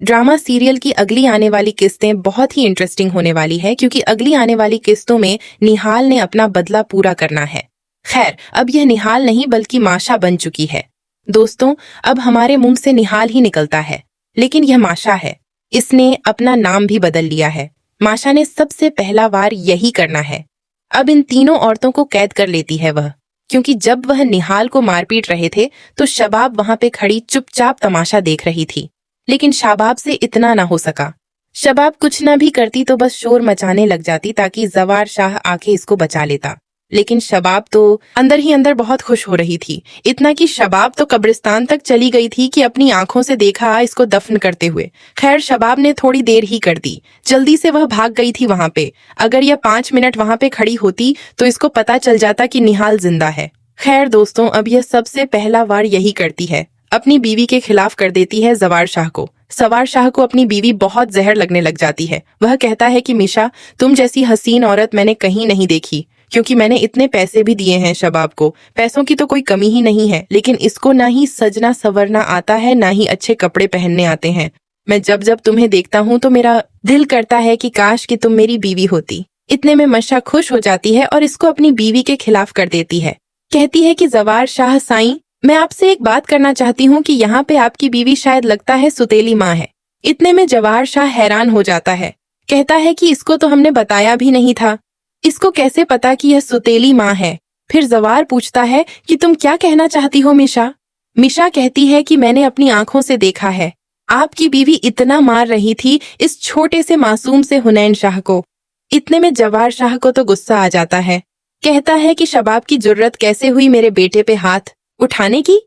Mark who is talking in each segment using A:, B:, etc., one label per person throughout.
A: Drama serial की अगली आने वाली किस्तें बहुत ही इंटरेस्टिंग होने वाली है, क्योंकि अगली आने वाली किस्तों में निहाल ने अपना बदला पूरा करना है। खैर, अब यह निहाल नहीं बल्कि माशा बन चुकी है। दोस्तों, अब हमारे मुंह से निहाल ही निकलता है, लेकिन यह माशा है। इसने अपना नाम भी बदल लिया है। माशा ने सबसे पहला वार यही करना है। अब इन तीनों औरतों को कैद कर लेती है वह, क्योंकि जब वह निहाल को मारपीट रहे थे तो शबाब वहां पे खड़ी चुपचाप तमाशा देख रही थी। लेकिन शबाब से इतना ना हो सका। शबाब कुछ ना भी करती तो बस शोर मचाने लग जाती ताकि जवार शाह आके इसको बचा लेता। लेकिन शबाब तो अंदर ही अंदर बहुत खुश हो रही थी, इतना कि शबाब तो कब्रिस्तान तक चली गई थी कि अपनी आंखों से देखा इसको दफन करते हुए। खैर, शबाब ने थोड़ी देर ही कर दी। जल्दी से वह भाग गई थी वहां पे। अगर यह 5 मिनट वहां पे खड़ी होती तो इसको पता चल जाता कि निहाल जिंदा है। खैर दोस्तों, अब यह सबसे पहला वार यही करती है, अपनी बीवी के खिलाफ कर देती है जवार शाह को। सवार शाह को अपनी बीवी बहुत जहर लगने लग जाती है। वह कहता है कि मिशा, तुम जैसी हसीन औरत मैंने कहीं नहीं देखी, क्योंकि मैंने इतने पैसे भी दिए हैं शबाब को। पैसों की तो कोई कमी ही नहीं है, लेकिन इसको ना ही सजना संवरना आता है, ना ही अच्छे कपड़े पहनने आते हैं। मैं जब जब तुम्हें देखता हूँ तो मेरा दिल करता है कि काश कि तुम मेरी बीवी होती। इतने में मशा खुश हो जाती है और इसको अपनी बीवी के खिलाफ कर देती है। कहती है कि जवार शाह साईं, मैं आपसे एक बात करना चाहती हूँ कि यहाँ पे आपकी बीवी शायद लगता है सुतेली माँ है। इतने में जवार शाह हैरान हो जाता है। कहता है कि इसको तो हमने बताया भी नहीं था, इसको कैसे पता कि यह सुतेली माँ है। फिर जवार पूछता है कि तुम क्या कहना चाहती हो मिशा। मिशा कहती है कि मैंने अपनी आंखों से देखा है, आपकी बीवी इतना मार रही थी इस छोटे से मासूम से हुनैन शाह को। इतने में जवार शाह को तो गुस्सा आ जाता है। कहता है कि शबाब की जुर्रत कैसे हुई मेरे बेटे पे हाथ उठाने की।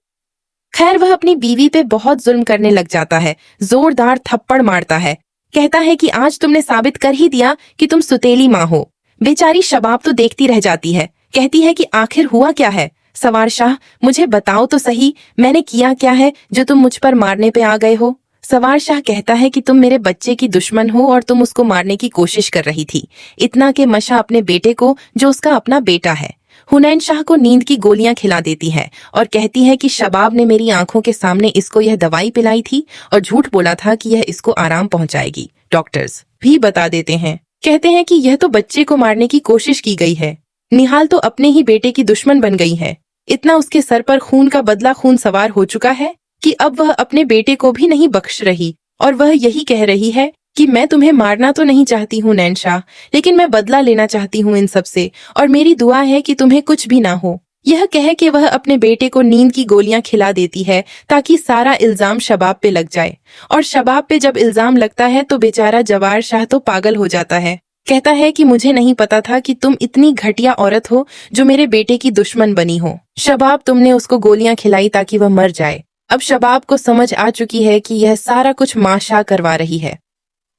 A: खैर, वह अपनी बीवी पे बहुत जुल्म करने लग जाता है, जोरदार थप्पड़ मारता है। कहता है कि आज तुमने साबित कर ही दिया कि तुम सुतेली माँ हो। बेचारी शबाब तो देखती रह जाती है। कहती है कि आखिर हुआ क्या है। सवार शाह, मुझे बताओ तो सही, मैंने किया क्या है जो तुम मुझ पर मारने पे आ गए हो। सवार शाह कहता है कि तुम मेरे बच्चे की दुश्मन हो और तुम उसको मारने की कोशिश कर रही थी। इतना के मशा अपने बेटे को, जो उसका अपना बेटा है, हुनैन शाह को नींद की गोलियां खिला देती है और कहती है कि शबाब ने मेरी आंखों के सामने इसको यह दवाई पिलाई थी और झूठ बोला था कि यह इसको आराम पहुंचाएगी। डॉक्टर्स भी बता देते हैं, कहते हैं कि यह तो बच्चे को मारने की कोशिश की गई है। निहाल तो अपने ही बेटे की दुश्मन बन गई है। इतना उसके सर पर खून का बदला खून सवार हो चुका है कि अब वह अपने बेटे को भी नहीं बख्श रही, और वह यही कह रही है कि मैं तुम्हें मारना तो नहीं चाहती हूँ नैन शाह, लेकिन मैं बदला लेना चाहती हूँ इन सब से, और मेरी दुआ है कि तुम्हें कुछ भी ना हो। यह कह के वह अपने बेटे को नींद की गोलियां खिला देती है ताकि सारा इल्जाम शबाब पे लग जाए। और शबाब पे जब इल्जाम लगता है तो बेचारा जवार शाह तो पागल हो जाता है। कहता है कि मुझे नहीं पता था कि तुम इतनी घटिया औरत हो जो मेरे बेटे की दुश्मन बनी हो। शबाब, तुमने उसको गोलियां खिलाई ताकि वह मर जाए। अब शबाब को समझ आ चुकी है कि यह सारा कुछ माशा करवा रही है।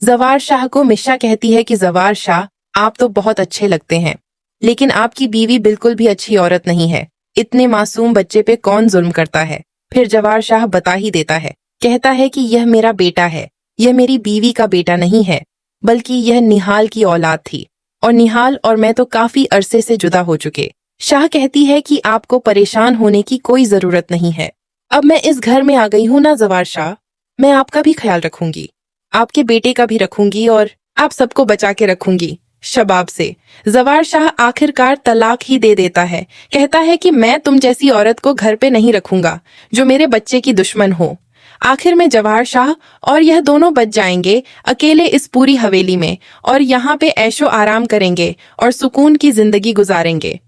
A: जवार शाह को मिशा कहती है कि जवार शाह, आप तो बहुत अच्छे लगते हैं, लेकिन आपकी बीवी बिल्कुल भी अच्छी औरत नहीं है। इतने मासूम बच्चे पे कौन जुल्म करता है। फिर जवार शाह बता ही देता है। कहता है कि यह मेरा बेटा है, यह मेरी बीवी का बेटा नहीं है, बल्कि यह निहाल की औलाद थी, और निहाल और मैं तो काफी अरसे से जुदा हो चुके। शाह कहती है कि आपको परेशान होने की कोई जरूरत नहीं है। अब मैं इस घर में आ गई हूँ ना जवार शाह, मैं आपका भी ख्याल रखूंगी, आपके बेटे का भी रखूंगी, और आप सबको बचा के रखूंगी शबाब से। जवार शाह आखिरकार तलाक ही दे देता है। कहता है कि मैं तुम जैसी औरत को घर पे नहीं रखूंगा जो मेरे बच्चे की दुश्मन हो। आखिर में जवार शाह और यह दोनों बच जाएंगे अकेले इस पूरी हवेली में, और यहाँ पे ऐशो आराम करेंगे और सुकून की जिंदगी गुजारेंगे।